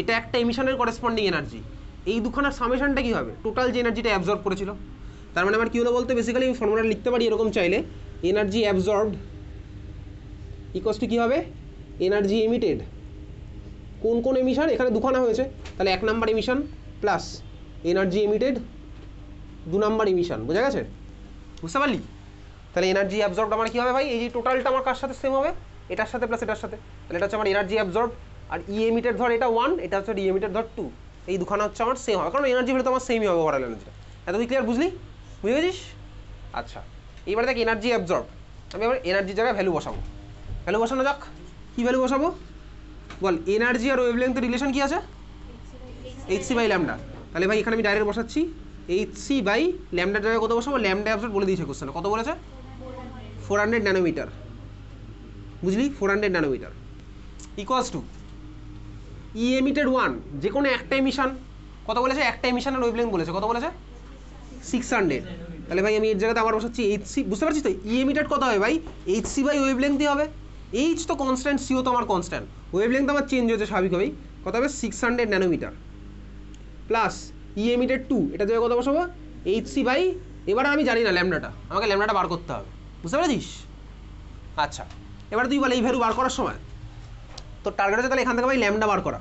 এটা একটা এমিশনের corresponding energy, এই দুখানার সামেশনটা কী হবে, টোটাল যে এনার্জিটা অ্যাবজর্ব করেছিল। তার মানে আমার কী হলো বলতে, বেসিক্যালি আমি ফর্মুলা লিখতে পারি এরকম চাইলে, এনার্জি অ্যাবজর্বড ইকুয়ালস টু কী হবে, এনার্জি এমিটেড। কোন কোন এমিশন, এখানে দুখানা হয়েছে, তাহলে 1 number emission plus energy emitted 2 number emission, বোঝা গেছে, বুঝতে পারলি? তাহলে এনার্জি অ্যাবজর্বড আমার কী হবে ভাই, এই যে টোটালটা আমার কার সাথে সেম হবে, এটার সাথে প্লাস এটার সাথে, তাহলে এটা হচ্ছে আমার এনার্জি অ্যাবজর্ব। আর ই এমিটেড ধর এটা 1, এটা হচ্ছে ই এমিটেড ধর 2, এই দুখানা হচ্ছে আমার সেম হবে, কারণ এনার্জি ভ্যালু তো আমার সেমই হবে ওভারঅল এনার্জিটা। এত তুই ক্লিয়ার, বুঝলি, বুঝে গেছিস? আচ্ছা, এইবারে দেখ এনার্জি অ্যাবজর্ব, আমি আবার এনার্জির জায়গায় ভ্যালু বসাবো, ভ্যালু বসানো যাক। কী ভ্যালু বসাবো বল, এনার্জি আর ওয়েভলেংথের রিলেশন কী আছে, এইচসি বাই ল্যামডা। তাহলে ভাই এখানে আমি ডাইরেক্ট বসাচ্ছি এইচসি বাই ল্যামডার জায়গায় কত বসাবো, ল্যামডা অ্যাবজর্ব বলে দিয়েছে কোশ্চেনে, কত বলেছে 400 ন্যানোমিটার, বুঝলি, 400 nanometer equals to E emitted 1, যে কোনো একটা এমিশন, কত বলেছে, একটা এমিশনের ওয়েভলেংথ বলেছে, কত বলেছে 600। তাহলে ভাই আমি এর জায়গাতে আবার বসাচ্ছি এইচসি, বুঝতে পারছিস তো, ই এমিটেড কত হবে ভাই, এইচসি বাই ওয়েভলেংথই হবে, এইচ তো কনস্ট্যান্ট, সিও তো আমার কনস্ট্যান্ট, ওয়েভলেংথ আমার চেঞ্জ হয়েছে স্বাভাবিকভাবেই, কত হবে 600 ন্যানোমিটার প্লাস ই এমিটেড 2, এটা জায়গায় কত বসাবো এইচসি বাই, এবার আমি জানি না ল্যামডাটা, আমাকে ল্যামডাটা বার করতে হবে, বুঝতে পেরেছিস? আচ্ছা, এবার তুই বলে এই ভ্যালু বার করার সময় তোর টার্গেট আছে তাহলে এখান থেকে ভাই ল্যামডা বার করা,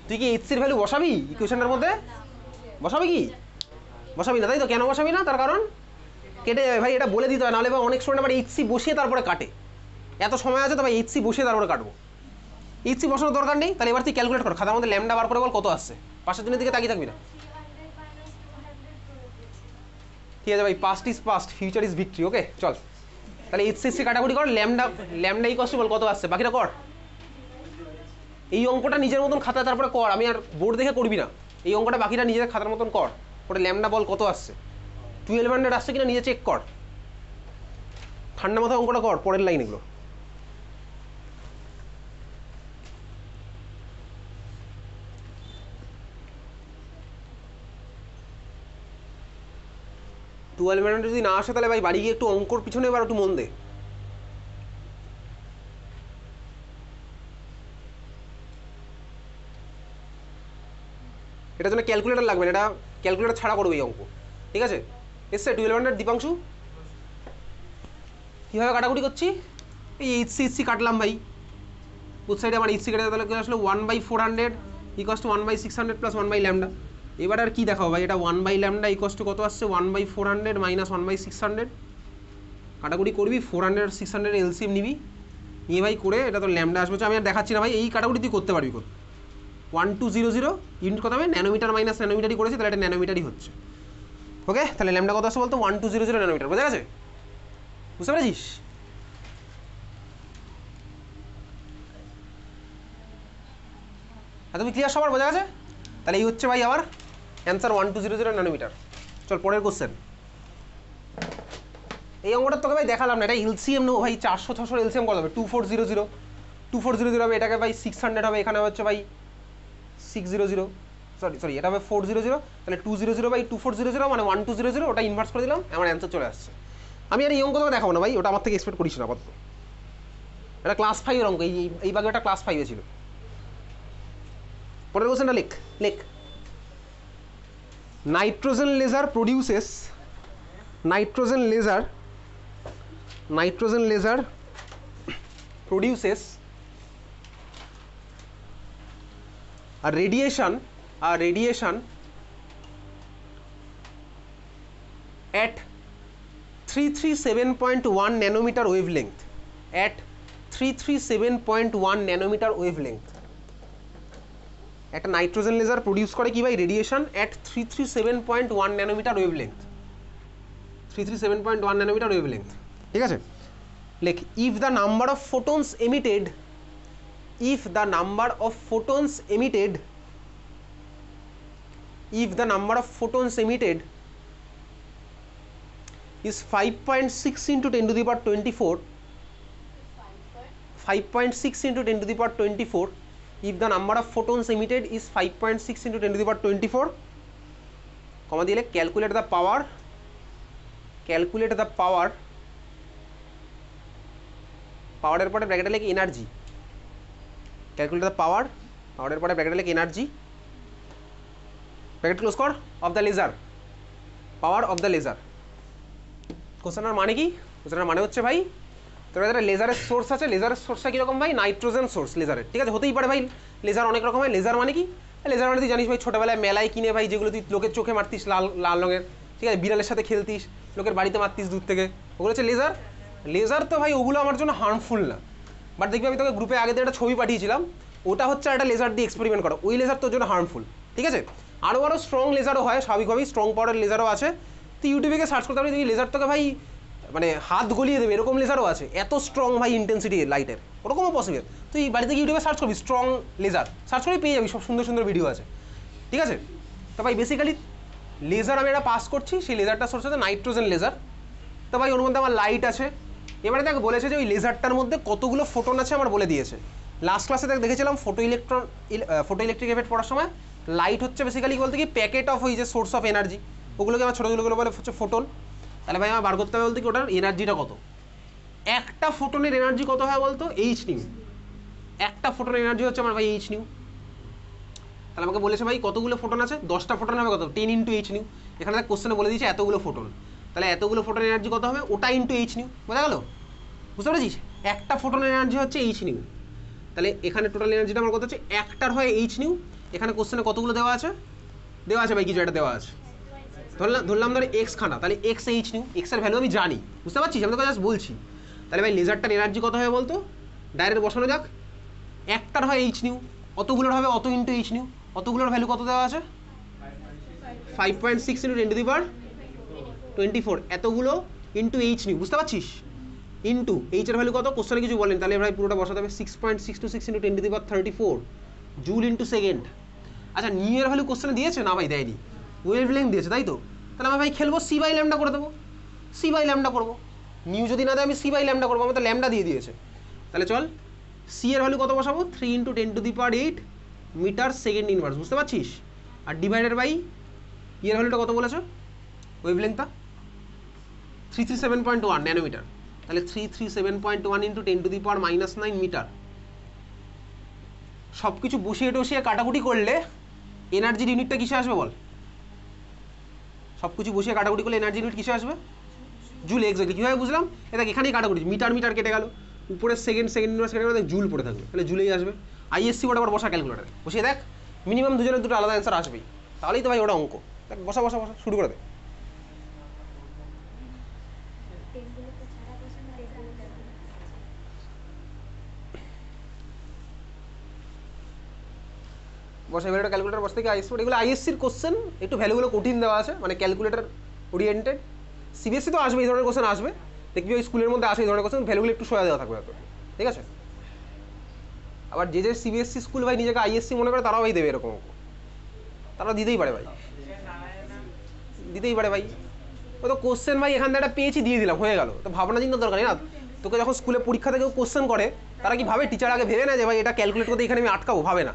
তুই কি এইচসির ভ্যালু বসাবি ইকুয়েশনের মধ্যে, বসাবি কি, বসাবি না তাই তো, কেন বসাবি না, তার কারণ কেটে যাবে ভাই, এটা বলে দিতে হয়, নাহলে বা অনেক স্টুডেন্ট আবার এইচসি বসিয়ে তারপরে কাটে, এত সময় আছে তো ভাই এইচসি বসিয়ে তারপরে কাটবো, এইচসি বসানোর দরকার নেই। তাহলে এবার তুই ক্যালকুলেট কর, খাতার মধ্যে ল্যামডা বার করে বল কত আসছে, পাশের জনের দিকে তাকিয়ে থাকবি না, ঠিক আছে ভাই, past is past, future is victory, okay চল। তাহলে এইচসি কাটাকুটি কর, ল্যামডা ল্যামডা ইকুয়ালস টু বল কত আসছে, বাকিটা কর, এই অঙ্কটা নিজের মতন খাতা তারপরে কর, আমি আর বোর্ড দেখে করবি না, এই অঙ্কটা বাকিটা নিজের খাতার মতন কর, ওটা ল্যামডা বল কত আসছে, 1200 আসছে কিনা নিজে চেক কর, ঠান্ডা মাথায় অঙ্কটা কর, পরের লাইন এগুলো। $12 যদি না আসে তাহলে ভাই বাড়ি গিয়ে একটু অঙ্কর পিছনে এবার একটু মন দে। এটার জন্য ক্যালকুলেটার লাগবে না, এটা ক্যালকুলেটার ছাড়া করবে এই অঙ্ক, ঠিক আছে? এসছে 1200 দীপাংশু, কীভাবে কাটাকুটি করছি, এই এইচসি কাটলাম ভাই, বুথ সাইডে আমার এইচসি কাটে, তাহলে আসলে 1/400 equals to 1/600 plus 1 by lambda. এবার আর কি দেখাবো ভাই, এটা 1 বাই ল্যামডা ইকুয়াস টু কত আসছে, 1/400 মাইনাস 1/600, কাটাকুটি করবি, 400 600 এলসিএম নিবি, নিয়ে ভাই করে এটা তো ল্যামডা আসবে, আমি আর দেখাচ্ছি না ভাই, এই কাটাকুটি তুই করতে পারবি, 1200 ইউনিট কত হবে, ন্যানোমিটার মাইনাস ন্যানোমিটারই করেছি, তাহলে এটা ন্যানোমিটারই হচ্ছে, ওকে। তাহলে ল্যামডা কত আসছে বলতো, 1200 ন্যানোমিটার, বোঝা গেছে, বুঝতে পেরেছিস? তুমি ক্লিয়ার, সবার বোঝা গেছে? তাহলে এই হচ্ছে ভাই আমার অ্যান্সার 1200 ন্যানোমিটার। চল পরের কোশ্চেন, এই অঙ্কটা তোকে ভাই দেখালাম না, এটা এলসিএম নেবো ভাই, 400 এলসিএম কত হবে, 2400 হবে, এটাকে ভাই 600 হবে, এখানে হচ্ছে ভাই 600, সরি এটা হবে 400, তাহলে 200/2400 মানে 1200, ওটা ইনভার্স করে দিলাম, আমার অ্যান্সার চলে আসছে। আমি আর এই অঙ্ক তোকে দেখাবো না ভাই, ওটা আমার থেকে এক্সপেক্ট করিস না আপাতত, এটা ক্লাস 5-এর অঙ্ক, এই বাগে এটা ক্লাস 5-এ ছিল। পরের কোশ্চেনটা লেখ, nitrogen laser produces a radiation at 337.1 nanometer wavelength, at 337.1 nanometer wavelength, একটা নাইট্রোজেন লেজার প্রডিউস করে কি ভাই, radiation at 337.1 nanometer wavelength, 337.1 nanometer wavelength, ঠিক আছে? লেখ, if the number of photons emitted is 5.6 into 10 to the power 24, 5.6 into 10 to the power 24, if the number of photons emitted is 5.6 into 10 to the power 24, comma দিলে calculate the power, পাওয়ারের পরে ব্র্যাকেটে লিখে energy, calculate the power পাওয়ারের পরে ব্র্যাকেটে লিখ energy, bracket close কর, of the laser, power of the laser. কোশ্চেনের মানে কি? কোশ্চেনের মানে হচ্ছে ভাই তোর একটা লেজারের সোর্স আছে, লেজারের সোর্সটা কীরকম ভাই? নাইট্রোজেন সোর্স লেজারের, ঠিক আছে? হতেই পারে ভাই লেজার অনেক রকম হয়। লেজার মানে কি? লেজার মানে তুই জানিস ভাই ছোটোবেলায় মেলায় কিনে ভাই যেগুলো তুই লোকের চোখে মারতিস লাল লাল রঙের, ঠিক আছে? বিড়ালের সাথে খেলতিস, লোকের বাড়িতে মারতিস দূর থেকে, ওগুলো হচ্ছে লেজার। লেজার তো ভাই ওগুলো আমার জন্য হার্মফুল না, বাট দেখবি আমি তোকে গ্রুপে আগে দিয়ে একটা ছবি পাঠিয়েছিলাম, ওটা হচ্ছে একটা লেজার দিয়ে এক্সপেরিমেন্ট করা, ওই লেজার তোর জন্য হার্মফুল, ঠিক আছে? আরও আরও স্ট্রং লেজারও হয় স্বাভাবিকভাবেই, স্ট্রং পাওয়ারের লেজারও আছে। তুই ইউটিউবে গিয়ে সার্চ করতে পারবি, তুই লেজার তোকে ভাই মানে হাত গলিয়ে দেবে এরকম লেজারও আছে, এত স্ট্রং ভাই ইন্টেন্সিটি লাইটের, ওরকমও পসিবল। তুই বাড়িতে গিয়ে ইউটিউবে সার্চ করবি স্ট্রং লেজার, সার্চ করে পেয়ে যাবি, সব সুন্দর সুন্দর ভিডিও আছে, ঠিক আছে? তো ভাই বেসিক্যালি লেজার আমি এটা পাস করছি, সেই লেজারটা সোর্স হচ্ছে নাইট্রোজেন লেজার। তো ভাই ওর মধ্যে আমার লাইট আছে। এবারে দেখ বলেছে যে ওই লেজারটার মধ্যে কতগুলো ফোটন আছে আমার বলে দিয়েছে। লাস্ট ক্লাসে দেখ দেখেছিলাম ফটো ইলেকট্রিক এফেক্ট পড়ার সময় লাইট হচ্ছে বেসিক্যালি বলতে কি প্যাকেট অফ ওই যে সোর্স অফ এনার্জি, ওগুলোকে আমার ছোটোগুলো বলে হচ্ছে ফোটন। তাহলে ভাই আমার বার করতে হবে বলতে কি ওটার এনার্জিটা কত। একটা ফোটনের এনার্জি কত হয় বলতো? H new. একটা ফোটনের এনার্জি হচ্ছে আমার ভাই এইচ নিউ। তাহলে আমাকে বলেছে ভাই কতগুলো ফোটন আছে? 10টা ফোটন হবে কত? 10 ইন্টু এইচ নিউ। এখানে দেখ কোশ্চেনে বলে দিয়েছে এতগুলো ফোটন, তাহলে এতগুলো ফোটনের এনার্জি কত হবে? ওটা ইন্টু এইচ নিউ, বোঝা গেল? বুঝতে পেরেছিস? একটা ফোটনের এনার্জি হচ্ছে এইচ নিউ। তাহলে এখানে টোটাল এনার্জিটা আমার কত হচ্ছে? একটার হয় এইচ নিউ। এখানে কোশ্চেনে কতগুলো দেওয়া আছে? দেওয়া আছে ভাই কিছু একটা দেওয়া আছে, ধরলাম ধর এক্স খানা, তাহলে এক্স এইচ নিউ, এক্সের ভ্যালু আমি জানি, বুঝতে পারছিস? আমি তোকে জাস্ট বলছি। তাহলে ভাই লেজারটার এনার্জি কত হবে বলতো? ডাইরেক্ট বসানো যাক। একটার হয় এইচ নিউ, অতগুলোর হবে অত ইন্টু এইচ নিউ। অতগুলোর ভ্যালু কত দেওয়া আছে? 5.6 ইন্টু 10⁻24, এতগুলো ইন্টু এইচ নিউ, বুঝতে পারছিস? ইন্টু এইচের ভ্যালু কত? কোশ্চেনে কিছু বলেন, তাহলে ভাই পুরোটা বসাতে হবে 6.626 ইন্টু 10⁻34 জুল ইন্টু সেকেন্ড। আচ্ছা নিউ এর ভ্যালু কোশ্চেনে দিয়েছে? না ভাই দেয়নি, ওয়েভলেংথ দিয়েছে, তাই তো? তাহলে আমি ভাই খেলবো সি বাই ল্যামডা করে দেবো, সি বাই ল্যামডা করবো। নিউ যদি না দেয় আমি সি বাই ল্যামডা করবো, আমার তো ল্যামডা দিয়ে দিয়েছে। তাহলে চল সি এর ভ্যালু কত বসাবো? 3 ইন্টু 10⁻8 মিটার সেকেন্ড ইনভার্স, বুঝতে পারছিস? আর ডিভাইডেড বাই এর ভ্যালুটা কত বলেছো? ওয়েভলেংথটা 337.1 ন্যানোমিটার। তাহলে 337.1 ইন্টু 10⁻−9 মিটার। সব কিছু বসিয়ে টসিয়ে কাটাকুটি করলে এনার্জির ইউনিটটা কিসে আসবে বল? সব কিছু বসিয়ে কাটাকুটি করলে এনার্জি ইউনিট কিসে আসবে? জুল। এক্স্যাক্টলি। কীভাবে বুঝলাম? এ দেখ এখানেই কাটাকুটি, মিটার মিটার কেটে গেল, উপরে সেকেন্ড ইনভার্স কেটে গেলে জুল পড়ে থাকবে, তাহলে জুলেই আসবে। আইএসসি ওটা আবার বসা ক্যালকুলেটারে বসিয়ে দেখ, মিনিমাম দুজনের দুটো আলাদা অ্যান্সার আসবেই, তাহলেই তো ভাই ওটা অঙ্ক। দেখ বসা বসা বসা শুরু করে দে। বসে এবার একটা ক্যালকুলেটার বসে থেকে আইএসসি, এগুলো আইএসসির কোশ্চেন একটু ভ্যালুগুলো কঠিন দেওয়া আছে, মানে ক্যালকুলেটার ওরিয়েন্টেড। সিবিএসসি তো আসবে, এই ধরনের কোশ্চেন আসবে, দেখবি ওই স্কুলের মধ্যে আসে এই ধরনের কোশ্চেন, ভ্যালুগুলো একটু সোজা দেওয়া থাকবে হয়তো, ঠিক আছে? আবার যে যে সিবিএসসি স্কুল ভাই নিজেকে আইএসসি মনে করে তারাও ভাই দেবে এরকম অঙ্ক, তারা দিতেই পারে ভাই, দিতেই পারে ভাই। ও তো কোশ্চেন ভাই এখান থেকে একটা পেয়েছি দিয়ে দিলাম, হয়ে গেল, তো ভাবনা চিন্তার দরকার নেই না। তোকে যখন স্কুলে পরীক্ষা থেকে কোশ্চেন করে, তারা কি ভাবে? টিচার আগে ভেবে না যে ভাই এটা ক্যালকুলেট করতে এখানে আমি আটকাবো, ভাবে না,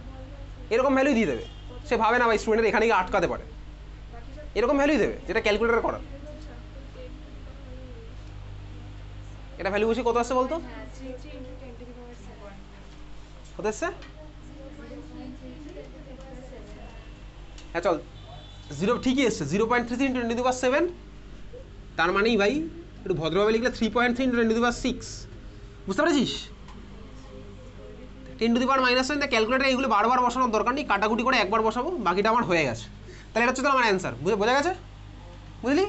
এরকম ভ্যালুই দিয়ে দেবে। সে ভাবে না ভাই স্টুডেন্টের এখানে গিয়ে আটকাতে পারে, এরকম ভ্যালুই দেবে যেটা ক্যালকুলেটার করার। এটা ভ্যালু বসে কত আসছে বলতো? কত আসছে? হ্যাঁ চল, জিরো ঠিকই এসছে, 0.33 ইন্টু 10⁻7। তার মানেই ভাই একটু ভদ্রভাবে লিখলে 3.3 ইন্টু 10⁻6, বুঝতে পেরেছিস? 10⁻−9 ক্যালকুলেটার এইগুলো বারবার বসানোর দরকার নেই, কাটাকুটি করে একবার বসাবো, বাকিটা আমার হয়ে গেছে। তাহলে এটা হচ্ছে তো আমার অ্যান্সার, বোঝা গেছে? বুঝলি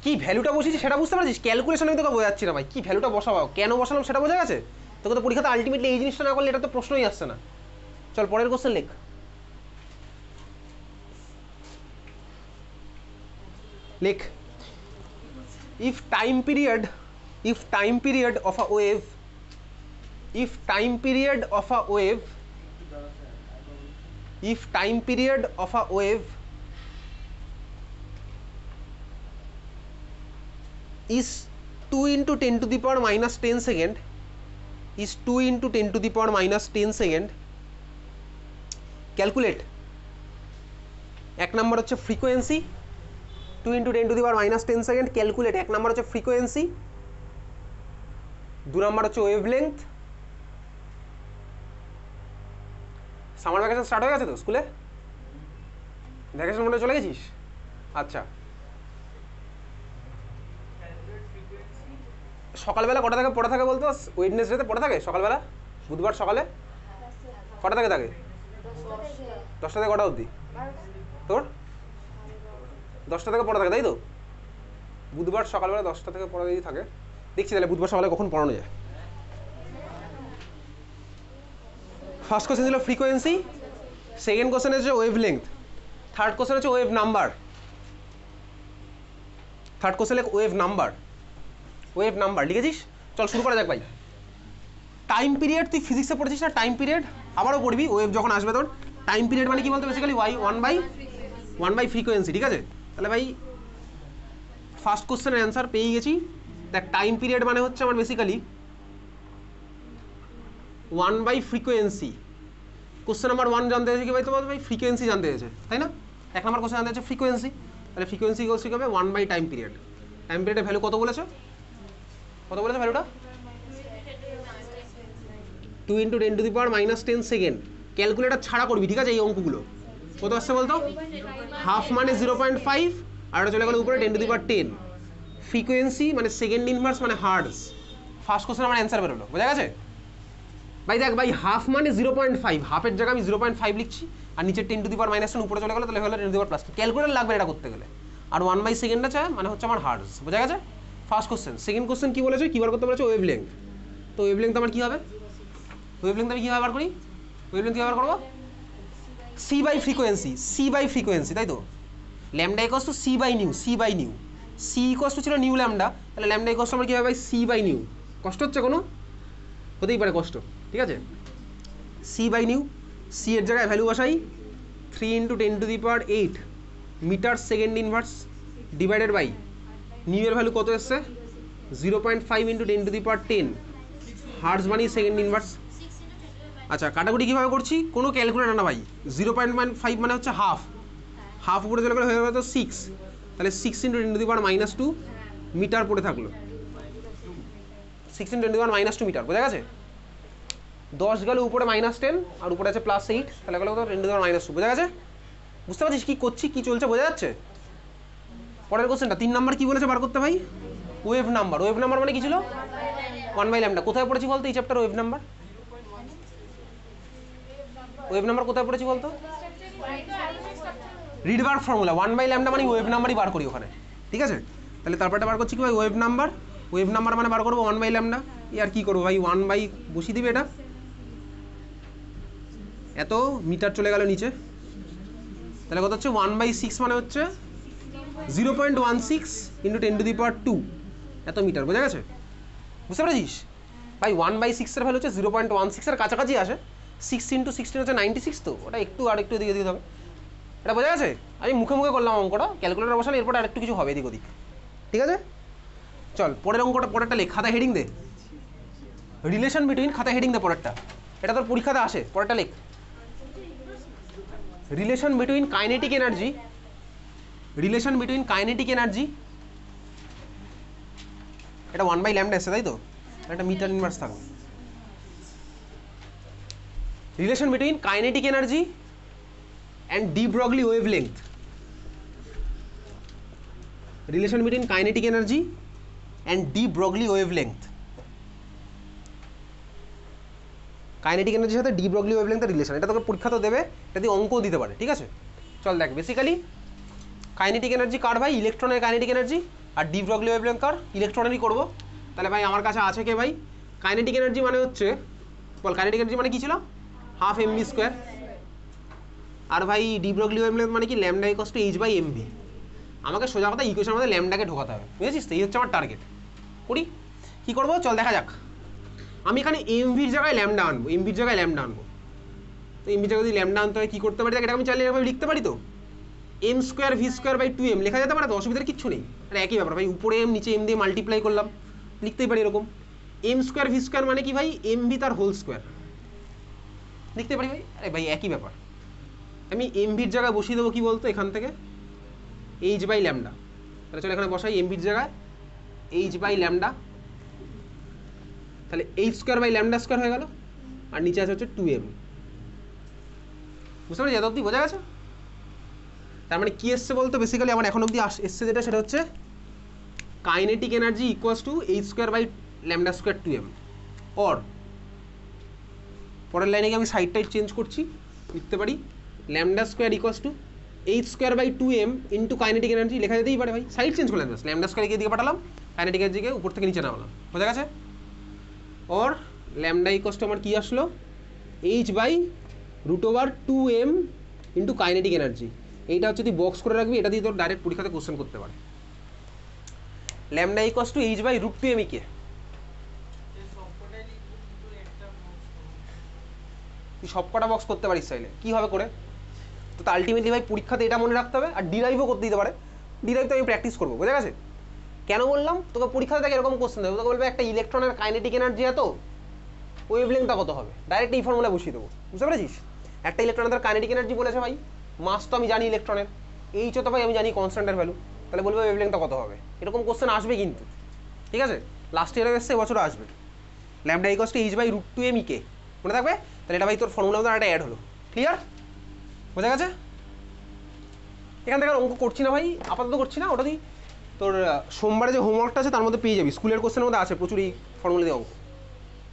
কি ভ্যালুটা বসিয়েছি সেটা বুঝতে পারছিস? ক্যালকুলেশন আমি তোকে বোঝাচ্ছি না ভাই, কি ভ্যালুটা বসাবো, কেন বসালাম সেটা বোঝা গেছে? তোকে তো পরীক্ষাতে আলটিমেটলি এই জিনিসটা না করলে এটা তো প্রশ্নই আসছে না। চল পরের কোশ্চেন লেখ। লেখ, if time period of a wave is 2 into 10⁻10 second, calculate. এক নম্বর হচ্ছে ফ্রিকোয়েন্সি, 2 into 10⁻10 সেকেন্ড ক্যালকুলেট। এক নম্বর হচ্ছে ফ্রিকোয়েন্সি, 2 নম্বর হচ্ছে ওয়েভলেংথ, সামার ভ্যাকেশন স্টার্ট হয়ে গেছে তো স্কুলে? ভ্যাকেশন মোডে চলে গেছিস? আচ্ছা, সকালবেলা কটা থেকে পড়া থাকে বলতো? ওয়েডনেসডেতে পড়া থাকে সকালবেলা, বুধবার সকালে কটা থেকে থাকে? 10টা থেকে কটা অবধি? তোর 10টা থেকে পড়া থাকে তাই তো? বুধবার সকালবেলা 10টা থেকে পড়া যদি থাকে, দেখছি তাহলে বুধবার সকালে কখন পড়ানো যায়। ফার্স্ট কোশ্চেন ছিল ফ্রিকোয়েন্সি, সেকেন্ড কোশ্চেন হচ্ছে ওয়েভ লেংথ, থার্ড কোশ্চেন হচ্ছে ওয়েভ নাম্বার। থার্ড কোশ্চেনে ওয়েভ নাম্বার লিখেছিস? চল শুরু করা যাক ভাই। টাইম পিরিয়ড, তুই ফিজিক্সে পড়েছিস না টাইম পিরিয়ড? আবারও পড়বি ওয়েভ যখন আসবে তোর। টাইম পিরিয়ড মানে কি বলতো বেসিক্যালি ওয়ান বাই ফ্রিকোয়েন্সি, ঠিক আছে? তাহলে ভাই ফার্স্ট কোশ্চেনের অ্যান্সার পেয়ে গেছি। দেখ টাইম পিরিয়ড মানে হচ্ছে আমার basically 1 by frequency. Question number 1 জানতে হয়েছে কি ভাই তোমার? ভাই ফ্রিকোয়েন্সি জানতে হয়েছে তাই না? 1 নম্বর কোশ্চেন জানতে হচ্ছে ফ্রিকোয়েন্সি, তাহলে ফ্রিকোয়েন্সি ইকুয়ালস কি হবে? 1 বাই টাইম পিরিয়ড। টাইম পিরিয়ডের ভ্যালু কত বলেছো? ভ্যালুটা 2 × 10⁻⁻10 সেকেন্ড। ক্যালকুলেটার ছাড়া করবি, ঠিক আছে? এই অঙ্কগুলো কত আসছে বলতো? হাফ মানে 0.5, আর এটা চলে গেল উপরে 10⁻10। ফ্রিকোয়েন্সি মানে সেকেন্ড ইনভার্স মানে হার্টজ। ফার্স্ট কোশ্চেন আমার অ্যান্সার বেরোলো, বোঝা গেছে ভাই? দেখ ভাই হাফ মানে 0.5, হাফের জায়গায় আমি 0.5 লিখছি, আর নিচে 10⁻⁻10 উপরে চলে গেলো, তাহলে হলো 10⁻+। ক্যালকুলেটার লাগবে এটা করতে গেলে। আর 1 বাই সেকেন্ড আছে মানে হচ্ছে আমার হার্টজ, বোঝা গেছে? First question. সেকেন্ড কোশ্চেন কি বলেছে? কি বার করতে বলেছে? Wave length. তো ওয়েভ লেংথ আমার কি হবে? ওয়েভ লেংথ আমি কীভাবে বার করি? ওয়েভ লেংথ কীভাবে বার করবো? সি বাই ফ্রিকোয়েন্সি, তাই তো? Lambda equals to c by nu. C equals to ছিল নিউ ল্যামডা, তাহলে ল্যামডা ইকুয়ালস টু আমার কী হবে ভাই? C by nu. কষ্ট হচ্ছে কোনো? হতেই পারে কষ্ট, ঠিক আছে? সি বাই নিউ, সি এর জায়গায় ভ্যালু বসাই 3 × 10⁸ meter second inverse divided by nu এর ভ্যালু কত এসছে? 0.5 × 10⁻10 হার্টজ মানে সেকেন্ড ইনভার্স। আচ্ছা, কাটাকুটি কীভাবে করছি? কোনো ক্যালকুলেটার না ভাই। 0.5 মানে হচ্ছে হাফ উপরে চলে গেলে হয়ে যাবে তো 6, তাহলে 6 × 10⁻2 মিটার পড়ে থাকলো। 6 × 10⁻2 মিটার, বোঝা গেছে? 10 গেল উপরে -10 আর উপরে আছে +8, তাহলে গেলো তো 10⁻², বোঝা গেছে? বুঝতে পারছিস কী করছি, কী চলছে, বোঝা যাচ্ছে? পরের কোশ্চেনটা 3 নাম্বার কি বলেছে বার করতে ভাই? ওয়েভ নাম্বার মানে কি ছিল? 1 বাই ল্যামডা। কোথায় পড়েছি বলতো এই চ্যাপ্টার ওয়েভ নাম্বার কোথায় পড়েছি বলতো? Rydberg formula. 1 বাই ল্যামডা মানে ওয়েভ নাম্বারই বার করি ওখানে, ঠিক আছে? তাহলে তারপরটা বার করছি কি ভাই? ওয়েভ নাম্বার মানে বার করবো 1 বাই ল্যামডা। আর কি করবো ভাই? 1 বাই বসিয়ে দিবে, এটা এত মিটার চলে গেল নিচে, তাহলে কত হচ্ছে? 1/6 মানে হচ্ছে 0.16 × 10⁻², এত মিটার, বোঝা গেছে? বুঝতে পেরেছিস ভাই? 1/6 এর ভ্যালু হচ্ছে 0.16 এর কাছাকাছি আসে। 6 × 16 হচ্ছে 96, তো ওটা একটু আর একটু এদিকে দিতে হবে, এটা বোঝা গেছে? আমি মুখে করলাম অঙ্কটা, ক্যালকুলেটার বসালে এরপর আর একটু কিছু হবে এদিক ওদিক, ঠিক আছে? চল পরের অঙ্কটা, পরেরটা লেখ, খাতা হেডিং দে। রিলেশন বিটুইন, খাতা হেডিং দে পরেরটা, এটা তোর পরীক্ষাতে আসে, পরেরটা লেখ। রিলেশন বিটুইন কাইনেটিক এনার্জি, এটা 1 বাই ল্যামডা এসছে তাই তো? একটা মিটার ইনভার্স থাকবে। Relation between kinetic energy and de Broglie wave length. Relation between kinetic energy and de Broglie wave length. Kinetic এনার্জির সাথে ডি ব্রগলি ওয়েভ লেংথের রিলেশন, এটা তোকে পরীক্ষা তো দেবে, এটা দিয়ে অঙ্কও দিতে পারে, ঠিক আছে? চল দেখ, বেসিক্যালি কাইনেটিক এনার্জি কার ভাই? ইলেকট্রনের কাইনেটিক এনার্জি। আর ডি ব্রগলি ওয়েভ লেংথ কার? ইলেকট্রনেরই করবো। তাহলে ভাই আমার কাছে আছে কে ভাই? কাইনেটিক এনার্জি মানে হচ্ছে, বল কাইনেটিক এনার্জি মানে কি ছিল? Half mv²। আর ভাই ডি ব্রগলি ওয়েভ লেংথ মানে কি? Lambda equals two h/mv। আমাকে সোজা কথা ইকুয়েশনের মধ্যে ল্যামডাকে ঢোকাতে হবে, বুঝেছিস তো? এই হচ্ছে আমার টার্গেট। করি কী করবো? চল দেখা যাক। আমি এখানে এমভির জায়গায় ল্যামডা আনবো, তো এমভির জায়গায় যদি ল্যামডা আনতে হয় কী করতে পারি? এটা আমি চাইলে এরকম লিখতে পারি তো, m²v²/2m লেখা যেতে পারে তো, অসুবিধার কিচ্ছু নেই। এটা একই ব্যাপার ভাই, উপরে এম নিচে এম দিয়ে মাল্টিপ্লাই করলাম, লিখতেই পারি এরকম। m²v² মানে কি ভাই? mv তার হোল স্কোয়ার, লিখতে পারি ভাই। আরে ভাই একই ব্যাপার। আমি এমভির জায়গায় বসিয়ে দেবো কি বলতো? এখান থেকে h/λ। তাহলে চলো এখানে বসাই এমভির জায়গায় h/λ, তাহলে h² বাই ল্যামডা স্কোয়ার হয়ে গেল, আর নিচে আছে হচ্ছে 2m। বুঝতে পারছি? এত অব্দি বোঝা গেছে? তার মানে কি এসছে বলতো বেসিক্যালি আমার এখন অব্দি এসছে যেটা, সেটা হচ্ছে kinetic energy equals to h square by lambda square 2m, or পরের লাইনে আমি সাইড টাইড চেঞ্জ করছি, লিখতে পারি lambda square equals to h square by 2m into kinetic energy, লেখা যেতেই পারে ভাই, সাইড চেঞ্জ করলাম, ল্যামডা স্কোয়ারকে দিকে পাঠালাম, কাইনেটিক এনার্জিকে উপর থেকে নিচে নামালাম, বোঝা গেছে? অর ল্যামডা ইকুয়ালস টু আমার কী আসলো, h by root over 2m into kinetic energy. এইটা হচ্ছে তুই বক্স করে রাখবি, এটা দিয়ে তোর ডাইরেক্ট পরীক্ষাতে কোশ্চেন করতে পারে। Lambda equals to h by root 2m কে তুই সবকটা বক্স করতে পারিস চাইলে, কীভাবে করে? তো আলটিমেটলি ভাই পরীক্ষাতে এটা মনে রাখতে হবে, আর ডিরাইভও করতে দিতে পারে, ডিরাইভ তো আমি প্র্যাকটিস করবো, বোঝা গেছে? কেন বললাম তোকে পরীক্ষাতে দেখে এরকম কোশ্চেন দেবো, তোকে বলবে একটা ইলেকট্রনের কাইনেটিক এনার্জি এত, ওয়েভলেংথটা কত হবে, ডাইরেক্ট এই ফর্মুলা বসিয়ে দেবো, বুঝতে পেরেছিস? একটা ইলেকট্রনের কাইনেটিক এনার্জি বলেছে ভাই, মাস তো আমি জানি ইলেকট্রনের, এইচ তো ভাই আমি জানি কনস্ট্যান্টের ভ্যালু, তাহলে বলবে ওয়েভলেংথটা কত হবে, এরকম কোশ্চেন আসবে কিন্তু, ঠিক আছে? লাস্ট ইয়ারে এসছে, এবছরও আসবে। Lambda equals to h by root 2m কে মনে থাকবে, তাহলে এটা ভাই তোর ফর্মুলা মধ্যে একটা অ্যাড হলো, ক্লিয়ার? বোঝা গেছে? এখান থেকে অঙ্ক করছি না ভাই, আপাতত করছি না, ওটা দিই তোর সোমবারে যে হোমওয়ার্কটা আছে তার মধ্যে পেয়ে যাবি, স্কুলের কোশ্চেনের মধ্যে আছে প্রচুর এই ফর্মুলা দিয়ে অঙ্ক,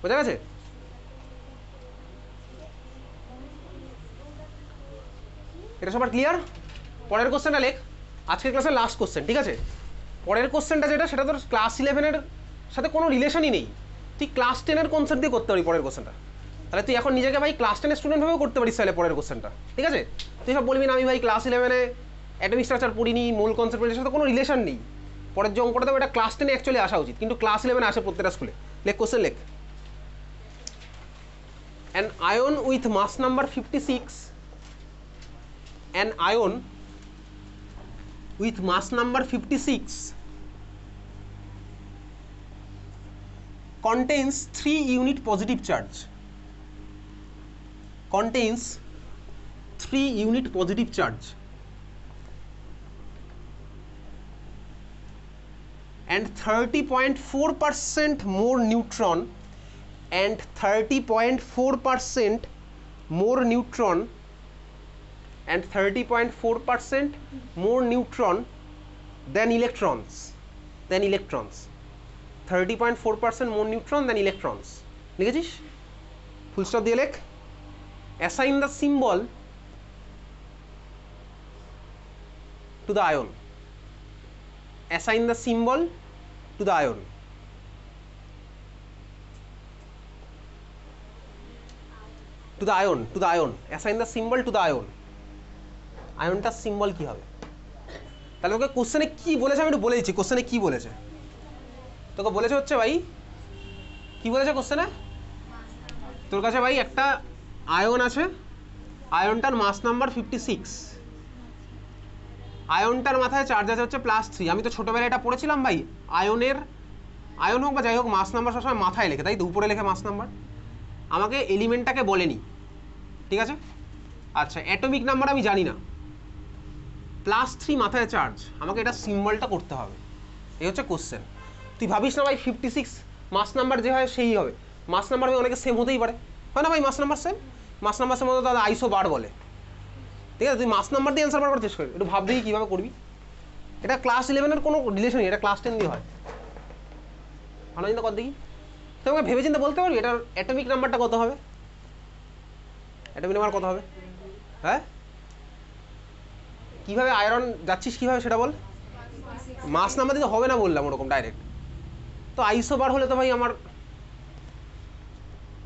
বোঝা গেছে? এটা সবার ক্লিয়ার? পরের কোশ্চেনটা লেখ, আজকের ক্লাসের লাস্ট কোশ্চেন, ঠিক আছে? পরের কোশ্চেনটা যেটা, সেটা তোর ক্লাস 11-এর সাথে কোনো রিলেশনই নেই, তুই ক্লাস 10-এর কনসেপ্ট দিয়ে করতে পারি পরের কোশ্চেনটা, তাহলে তুই এখন নিজেকে ভাই ক্লাস 10-এর স্টুডেন্ট ভাবেও করতে পারিস তাহলে পরের কোশ্চেনটা, ঠিক আছে? তুই সব বলবি না আমি ভাই ক্লাস 11-এ অ্যাটমিক স্ট্রাকচার পড়িনি, মূল কনসেপ্ট, এর সাথে কোনো রিলেশন নেই, পরের যে অঙ্কটা দেবো এটা ক্লাস 10-এ অ্যাকচুয়ালি আসা উচিত, কিন্তু ক্লাস 11-এ আসে প্রত্যেকটা স্কুলে। লেখ কোশ্চেন লেখ, an ion with mass number 56, an ion with mass number 56 contains 3 unit positive charge, contains 3 unit positive charge and 30.4% more neutron, and 30.4% more neutron, and 30.4% more neutron than electrons, 30.4% more neutron than electrons, লিখেছিস? Full stop দিয়ে লেখ, assign the symbol to the ion, assign the symbol to the ion, to the ion, to the ion, assign the symbol to the ion, আয়নটার symbol কি হবে? তাহলে তোকে কোশ্চেনে কি বলেছে আমি একটু বলে দিচ্ছি, কোশ্চেনে কি বলেছে তোকে বলেছে হচ্ছে ভাই, কি বলেছে কোশ্চেনে, তোর কাছে ভাই একটা আয়ন আছে, আয়নটার মাস নাম্বার 56, আয়নটার মাথায় চার্জ আছে হচ্ছে +3, আমি তো ছোটোবেলায় এটা পড়েছিলাম ভাই, আয়নের, আয়ন হোক বা যাই হোক মাস নাম্বার সবসময় মাথায় লেখে, তাই তো উপরে লেখে মাস নাম্বার, আমাকে এলিমেন্টটাকে বলেনি, ঠিক আছে? আচ্ছা অ্যাটমিক নাম্বার আমি জানি না, +3 মাথায় চার্জ, আমাকে এটা সিম্বলটা করতে হবে, এই হচ্ছে কোশ্চেন। তুই ভাবিস না ভাই 56 মাস নাম্বার যে হয় সেই হবে, মাস নাম্বার ভাই অনেকে সেম হতেই পারে, হয় না ভাই? মাস নাম্বার সেম, মাস নাম্বার সেম হতে তাহলে আইসো বার বলে, ঠিক আছে? তুই মাস নাম্বার দিয়ে অ্যান্সার বার করার চেষ্টা করি, একটু ভাব দেখি কীভাবে করবি, এটা ক্লাস 11-এর কোনো রিলেশন নেই, এটা ক্লাস 10 দিয়ে হয়, ভালো চিন্তা কর দেখি, তুই আমাকে ভেবে চিন্তা বলতে পারবি এটার অ্যাটমিক নাম্বারটা কত হবে, অ্যাটমিক নাম্বার কত হবে? হ্যাঁ কীভাবে আয়রন যাচ্ছিস কীভাবে সেটা বল, মাস নাম্বার দিতে হবে না বললাম ওরকম ডাইরেক্ট, তো আইসো বার হলে তো ভাই আমার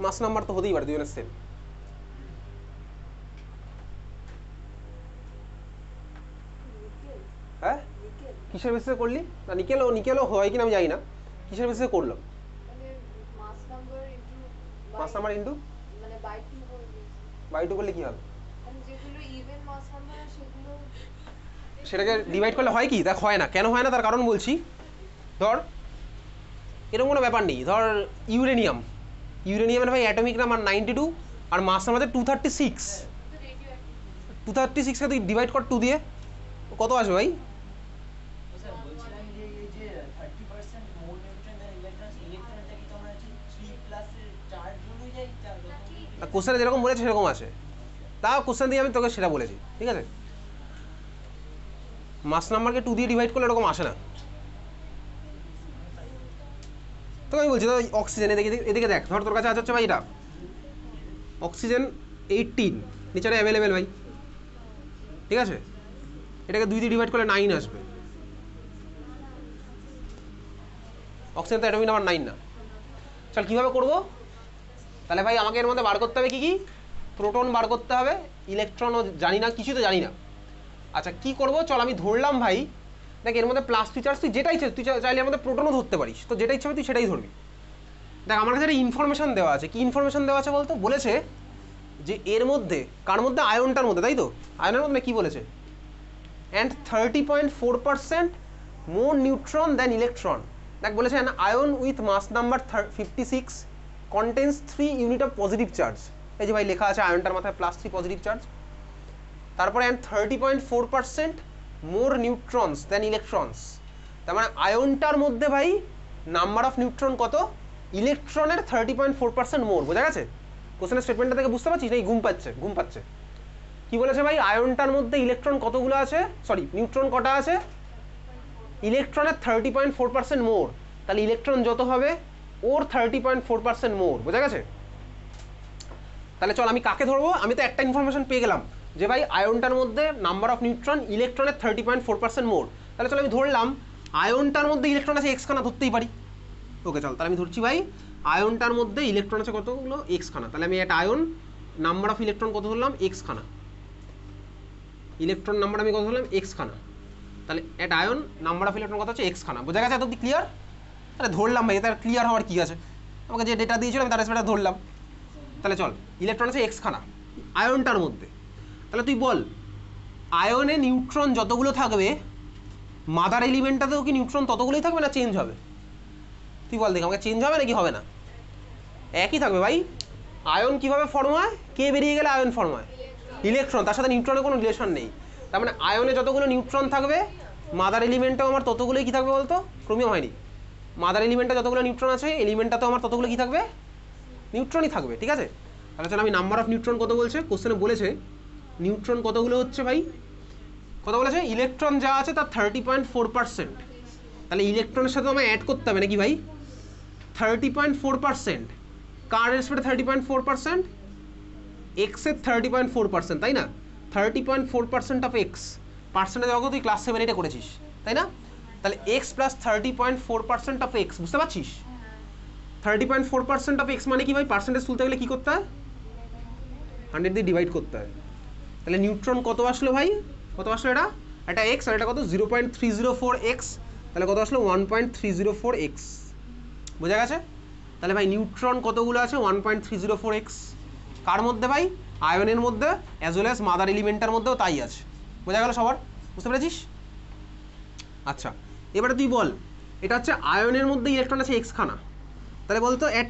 মাস নাম্বার তো হতেই পারে দুজনের সেম, হ্যাঁ কিসের বেসিসে করলি? না নিকেলও হয় কিনা আমি জানি না, কিসের বেসিসে করলাম? মাস নাম্বার ইনটু মানে বাই 2 করলে কি হবে? সেটাকে ডিভাইড করলে হয় কি? দেখ হয় না, কেন হয় না তার কারণ বলছি, ধর এরকম কোনো ব্যাপার নেই, ধর ইউরেনিয়ামের ভাই অ্যাটমিক নাম্বার 92 আর মাস নাম্বার 236, 236কে তুই ডিভাইড কর 2 দিয়ে, কত আসবে ভাই? কোশ্চেনে যেরকম বলেছে সেরকম আছে, তাও কোশ্চেন দিয়ে আমি তোকে সেটা বলেছি, ঠিক আছে? মাস নাম্বারকে 2 দিয়ে ডিভাইড করলে এরকম আসে না। তো আমি বলছি অক্সিজেন, এদিকে দেখ, ধর তোর কাছে আছে হচ্ছে ভাই এটা অক্সিজেন 18 নিচে অ্যাভেলেবেল ভাই, ঠিক আছে? এটাকে 2 দিয়ে ডিভাইড করলে 9 আসবে। অক্সিজেন তো অ্যাটমিক নাম্বার 9 না। চল কীভাবে করবো তাহলে ভাই? আমাকে এর মধ্যে বার করতে হবে কি কি? প্রোটন বার করতে হবে, ইলেকট্রনও জানি না, কিছু তো জানি না। আচ্ছা কি করবো, চল আমি ধরলাম ভাই, দেখ এর মধ্যে প্লাস ফিচার্স তুই যেটা ইচ্ছে, তুই চাইলে এর মধ্যে প্রোটনও ধরতে পারিস, তো যেটা ইচ্ছে হবে তুই সেটাই ধরবি। দেখ আমার কাছে একটা ইনফরমেশন দেওয়া আছে। কি ইনফরমেশন দেওয়া আছে বলতো? বলেছে যে এর মধ্যে, কার মধ্যে? আয়নটার মধ্যে, তাই তো? আয়নের মধ্যে কি বলেছে? And 30.4% more neutron than electron. দেখ বলেছে an ion with mass number 56 contains 3 unit of positive charge. এই যে ভাই লেখা আছে আয়নটার মাথায় +3 পজিটিভ চার্জ। তারপরে and 30.4% more neutrons than electrons. তার মানে আয়নটার মধ্যে ভাই নাম্বার অফ নিউট্রন কত? ইলেকট্রনের 30.4% মোর। বোঝা গেছে? কোশ্চেনের স্টেটমেন্টটা থেকে বুঝতে পারছিস? এই ঘুম পাচ্ছে। কি বলেছে ভাই? আয়নটার মধ্যে ইলেকট্রন কতগুলো আছে, সরি নিউট্রন কটা আছে? ইলেকট্রনের 30.4% মোর। তাহলে ইলেকট্রন যত হবে ওর 30.4% মোর। বোঝা গেছে? তাহলে চল আমি কাকে ধরবো? আমি তো একটা ইনফরমেশন পেয়ে গেলাম যে ভাই আয়নটার মধ্যে নাম্বার অফ নিউট্রন ইলেকট্রনের 30.4% মোর। তাহলে চল আমি ধরলাম আয়নটার মধ্যে ইলেকট্রন আছে এক্স খানা, ধরতেই পারি। ওকে চল তাহলে আমি ধরছি ভাই আয়নটার মধ্যে ইলেকট্রন আছে কতগুলো? এক্স খানা। তাহলে আমি একটা আয়ন নাম্বার অফ ইলেকট্রন কত ধরলাম? এক্স খানা। ইলেকট্রন নাম্বার আমি কত ধরলাম? এক্স খানা। তাহলে একটা আয়ন নাম্বার অফ ইলেকট্রন কত হচ্ছে? এক্স খানা। বোঝা গেছে? এত অব্দি ক্লিয়ার? তাহলে ধরলাম ভাই, তার ক্লিয়ার হওয়ার কি আছে? আমাকে যে ডেটা দিয়েছিল আমি তার সেটা ধরলাম। তাহলে চল ইলেকট্রন আছে এক্স খানা আয়নটার মধ্যে। তাহলে তুই বল আয়নে নিউট্রন যতগুলো থাকবে মাদার এলিমেন্টটাতেও কি নিউট্রন ততগুলোই থাকবে না চেঞ্জ হবে? তুই বল দেখি আমাকে, চেঞ্জ হবে নাকি হবে না? একই থাকবে ভাই। আয়ন কিভাবে ফর্ম হয়? কে বেরিয়ে গেলে আয়ন ফর্ম হয়? ইলেকট্রন, তার সাথে নিউট্রনের কোনো রিলেশন নেই। তার মানে আয়নে যতগুলো নিউট্রন থাকবে মাদার এলিমেন্টটাও আমার ততগুলোই কি থাকবে বলতো? ক্রোমিয়াম হয়নি। মাদার এলিমেন্টে যতগুলো নিউট্রন আছে এলিমেন্টটা তো আমার ততগুলো কি থাকবে? নিউট্রনই থাকবে, ঠিক আছে? তাহলে চল আমি নাম্বার অফ নিউট্রন কত বলছে কোশ্চেনে বলেছে, নিউট্রন কতগুলো হচ্ছে ভাই? কত বলেছে? ইলেকট্রন যা আছে তার 30.4%। তাহলে ইলেকট্রনের সাথে আমায় অ্যাড করতে হবে নাকি ভাই? 30.4%। কার রেসপেক্টে 30.4%? এক্সের 30.4%, তাই না? 30.4% অফ এক্স পার্সেন্টেজ অঙ্ক তুই ক্লাস 7 এটা করেছিস, তাই না? তাহলে এক্স প্লাস 30.4% অফ এক্স, বুঝতে পারছিস? 30.4% অফ এক্স মানে কি ভাই? পার্সেন্টেজ তুলতে গেলে কি করতে হয়? 100 দিয়ে ডিভাইড করতে হয়। তাহলে নিউট্রন কত আসলো ভাই? কত আসলো? এটা এক্স আর এটা কত? 0.304 এক্স। তাহলে কত আসলো? 1.304 এক্স। বোঝা গেছে? তাহলে ভাই নিউট্রন কতগুলো আছে? 1.304 এক্স। কার মধ্যে ভাই? আয়নের মধ্যে, অ্যাজ ওয়েল অ্যাজ মাদার এলিমেন্টের মধ্যেও তাই আছে। বোঝা গেল সবার? বুঝতে পেরেছিস? আচ্ছা এবারে তুই বল, এটা হচ্ছে আয়নের মধ্যে ইলেকট্রন আছে এক্স খানা। তাহলে বলতো অ্যাট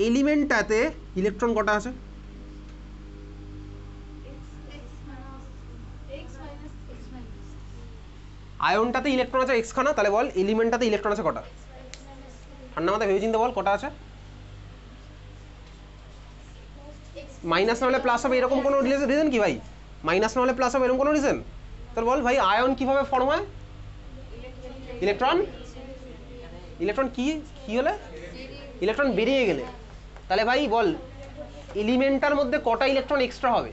এলিমেন্টটাতে ইলেকট্রন কটা আছে? আয়নটাতে ইলেকট্রন আছে এক্স খানা। তাহলে বল এলিমেন্টটাতে ইলেকট্রন আছে কটা? ঠান্ডা মাথায় ভেবে চিন্তে বল কটা আছে? মাইনাস না হলে প্লাস হবে এরকম কোনো রিজন কি ভাই? মাইনাস না হলে প্লাস হবে এরকম কোনো রিজন? তাহলে বল ভাই আয়ন কিভাবে ফর্ম হয়? ইলেকট্রন কি হলে? ইলেকট্রন বেরিয়ে গেলে। তাহলে ভাই বল এলিমেন্টটার মধ্যে কটা ইলেকট্রন এক্সট্রা হবে?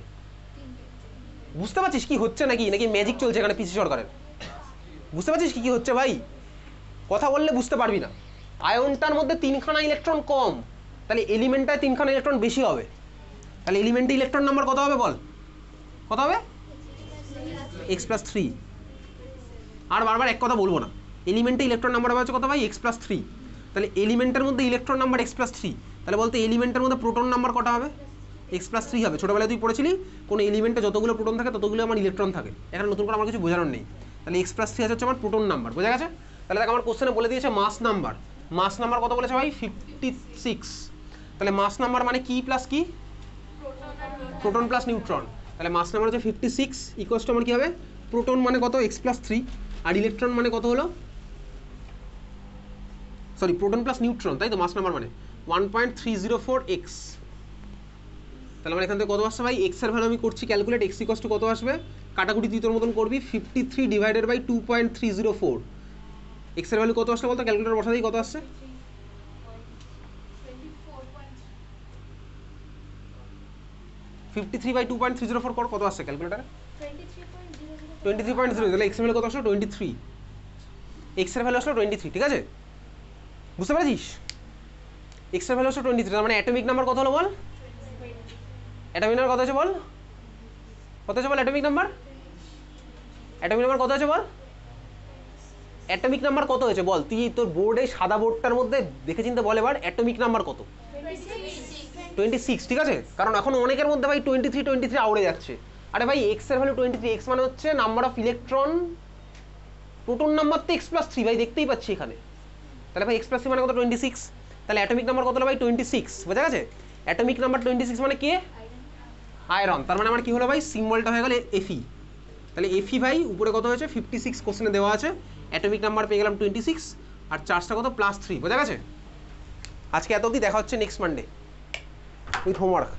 বুঝতে পারছিস কি হচ্ছে নাকি ম্যাজিক চলছে এখানে পিসি সরকারের? বুঝতে পারছিস কি হচ্ছে ভাই? কথা বললে বুঝতে পারবি না। আয়নটার মধ্যে 3খানা ইলেকট্রন কম, তাহলে এলিমেন্টটায় 3খানা ইলেকট্রন বেশি হবে। তাহলে এলিমেন্টে ইলেকট্রন নাম্বার কত হবে বল? কত হবে? x+3। আর বারবার এক কথা বলবো না। এলিমেন্টে ইলেকট্রন নাম্বার হবে হচ্ছে কত ভাই? x+3। তাহলে এলিমেন্টের মধ্যে ইলেকট্রন নাম্বার x+3। তাহলে বলতে এলিমেন্টের মধ্যে প্রোটন নাম্বার কটা হবে? x+3 হবে। ছোটবেলায় তুই পড়েছিলি কোনো এলিমেন্টে যতগুলো প্রোটন থাকে ততগুলো আমার ইলেকট্রন থাকে। এখানে নতুন করে আমার কিছু বোঝানোর নেই। তাহলে x+3 হচ্ছে আমার প্রোটন নাম্বার। বোঝা গেছে? তাহলে দেখ আমার কোশ্চেনে বলে দিয়েছে মাস নাম্বার কত বলেছে ভাই? 56। তাহলে মাস নাম্বার মানে কি প্লাস কি? Proton plus neutron. তাহলে মাস নাম্বার হচ্ছে 56 ইকুয়ালস টু আমার কি হবে? প্রোটন মানে কত? x+3 আর ইলেকট্রন মানে কত হলো? সরি প্রোটন প্লাস নিউট্রন, তাই তো? মাস নাম্বার মানে 1.304 এক্স। তাহলে আমার এখান থেকে কত আসছে ভাই, এক্স এর ভ্যালু আমি করছি ক্যালকুলেট, এক্স ইকস টু কত আসবে, কাটাকুটি তুই তোর মতন করবি, 53 ডিভাইডেড বাই 2.304। এক্স এর ভ্যালু কত আসলে বলতো, ক্যালকুলেটর বসা দিই কত আসছে, 53 বাই 2.304 কর, কত আসছে ক্যালকুলেটারে, 23.0। তাহলে এক্স এর ভ্যালু কত আসলো 23, এক্স এর ভ্যালু আসলো 23, ঠিক আছে, বুঝতে পারছিস? এক্স এর ভ্যালু আসলো 23, তার মানে অ্যাটমিক নাম্বার কত হলো বল, অ্যাটমিক নাম্বার কত আছে বল, কত আছে বল অ্যাটমিক নাম্বার, অ্যাটমিক নাম্বার কত আছে বল, অ্যাটমিক নাম্বার কত হয়েছে বল, তুই তোর বোর্ডে সাদা বোর্ডটার মধ্যে দেখে চিনতে বল এবার অ্যাটমিক নাম্বার কত, 26, ঠিক আছে, কারণ এখন অনেকের মধ্যে ভাই 23 আউড়ে যাচ্ছে। আরে ভাই এক্স এর ভ্যালু 23, এক্স মানে হচ্ছে number of electron, proton number তো x+3 ভাই, দেখতেই পাচ্ছি এখানে, তাহলে ভাই x+3 মানে কত 26, তাহলে অ্যাটমিক নাম্বার কত হলো ভাই 26, বোঝা গেছে, অ্যাটমিক নাম্বার 26 মানে কে, আয়রন, তার মানে আমার কি হলো ভাই, সিম্বলটা হয়ে গেল Fe, তাহলে Fe ভাই উপরে কত হয়েছে 56 কোশ্চেনে দেওয়া আছে, অ্যাটমিক নাম্বার পেয়ে গেলাম 26, আর চার্জটা কত +3, বোঝা গেছে। আজকে এত অবধি, দেখা হচ্ছে নেক্সট মানডে উইথ হোমওয়ার্ক।